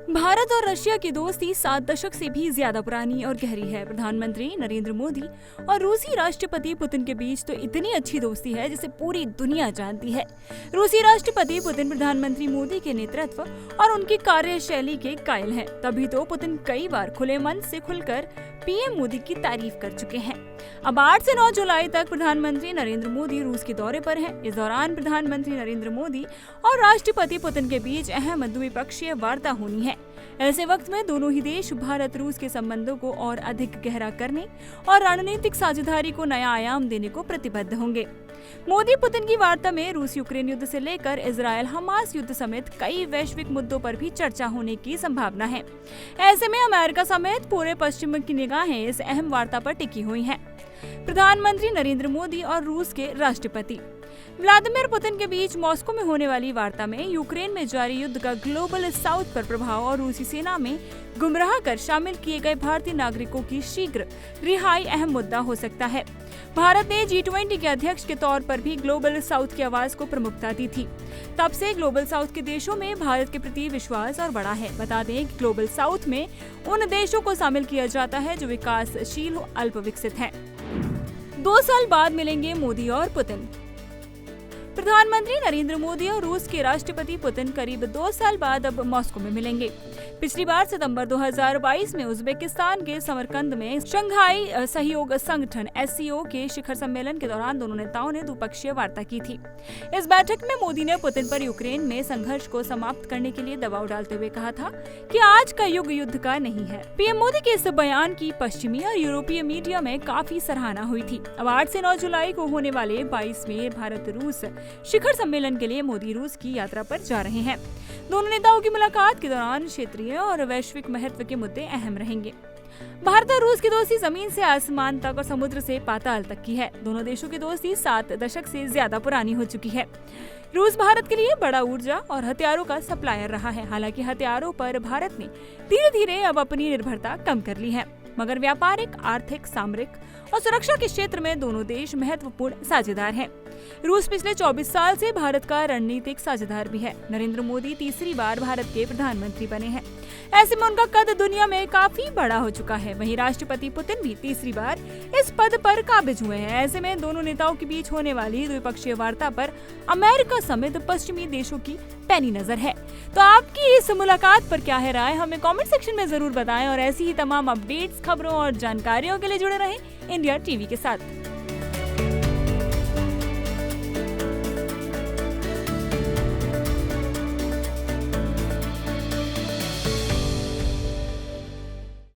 भारत और रशिया की दोस्ती 7 दशक से भी ज्यादा पुरानी और गहरी है। प्रधानमंत्री नरेंद्र मोदी और रूसी राष्ट्रपति पुतिन के बीच तो इतनी अच्छी दोस्ती है जिसे पूरी दुनिया जानती है। रूसी राष्ट्रपति पुतिन प्रधानमंत्री मोदी के नेतृत्व और उनकी कार्यशैली के कायल हैं। तभी तो पुतिन कई बार खुले मन से खुलकर पीएम मोदी की तारीफ कर चुके हैं। अब 8 से 9 जुलाई तक प्रधानमंत्री नरेंद्र मोदी रूस के दौरे पर हैं। इस दौरान प्रधानमंत्री नरेंद्र मोदी और राष्ट्रपति पुतिन के बीच अहम द्विपक्षीय वार्ता होनी है। ऐसे वक्त में दोनों ही देश भारत रूस के संबंधों को और अधिक गहरा करने और रणनीतिक साझेदारी को नया आयाम देने को प्रतिबद्ध होंगे। मोदी पुतिन की वार्ता में रूस यूक्रेन युद्ध से लेकर इजरायल हमास युद्ध समेत कई वैश्विक मुद्दों पर भी चर्चा होने की संभावना है। ऐसे में अमेरिका समेत पूरे पश्चिम की निगाहें इस अहम वार्ता पर टिकी हुई हैं। प्रधानमंत्री नरेंद्र मोदी और रूस के राष्ट्रपति व्लादिमीर पुतिन के बीच मॉस्को में होने वाली वार्ता में यूक्रेन में जारी युद्ध का ग्लोबल साउथ पर प्रभाव और रूसी सेना में गुमराह कर शामिल किए गए भारतीय नागरिकों की शीघ्र रिहाई अहम मुद्दा हो सकता है। भारत ने G20 के अध्यक्ष के तौर पर भी ग्लोबल साउथ की आवाज को प्रमुखता दी थी। तब से ग्लोबल साउथ के देशों में भारत के प्रति विश्वास और बढ़ा है। बता दें कि ग्लोबल साउथ में उन देशों को शामिल किया जाता है जो विकासशील अल्प विकसित हैं। 2 साल बाद मिलेंगे मोदी और पुतिन। प्रधानमंत्री नरेंद्र मोदी और रूस के राष्ट्रपति पुतिन करीब 2 साल बाद अब मॉस्को में मिलेंगे। पिछली बार सितंबर 2022 में उज्बेकिस्तान के समरकंद में शंघाई सहयोग संगठन SCO के शिखर सम्मेलन के दौरान दोनों नेताओं ने द्विपक्षीय वार्ता की थी। इस बैठक में मोदी ने पुतिन पर यूक्रेन में संघर्ष को समाप्त करने के लिए दबाव डालते हुए कहा था कि आज का युग युद्ध का नहीं है। पीएम मोदी के इस बयान की पश्चिमी और यूरोपीय मीडिया में काफी सराहना हुई थी। अब 8 से 9 जुलाई को होने वाले 22वें भारत रूस शिखर सम्मेलन के लिए मोदी रूस की यात्रा पर जा रहे हैं। दोनों नेताओं की मुलाकात के दौरान क्षेत्रीय और वैश्विक महत्व के मुद्दे अहम रहेंगे। भारत और रूस की दोस्ती जमीन से आसमान तक और समुद्र से पाताल तक की है। दोनों देशों की दोस्ती 7 दशक से ज्यादा पुरानी हो चुकी है। रूस भारत के लिए बड़ा ऊर्जा और हथियारों का सप्लायर रहा है। हालांकि हथियारों पर भारत ने धीरे धीरे अब अपनी निर्भरता कम कर ली है, मगर व्यापारिक, आर्थिक, सामरिक और सुरक्षा के क्षेत्र में दोनों देश महत्वपूर्ण साझेदार हैं। रूस पिछले 24 साल से भारत का रणनीतिक साझेदार भी है। नरेंद्र मोदी तीसरी बार भारत के प्रधानमंत्री बने हैं। ऐसे में उनका कद दुनिया में काफी बड़ा हो चुका है। वहीं राष्ट्रपति पुतिन भी तीसरी बार इस पद पर काबिज हुए हैं। ऐसे में दोनों नेताओं के बीच होने वाली द्विपक्षीय वार्ता पर अमेरिका समेत पश्चिमी देशों की पैनी नजर है। तो आपकी इस मुलाकात पर क्या है राय, हमें कमेंट सेक्शन में जरूर बताएं और ऐसी ही तमाम अपडेट्स, खबरों और जानकारियों के लिए जुड़े रहें इंडिया टीवी के साथ।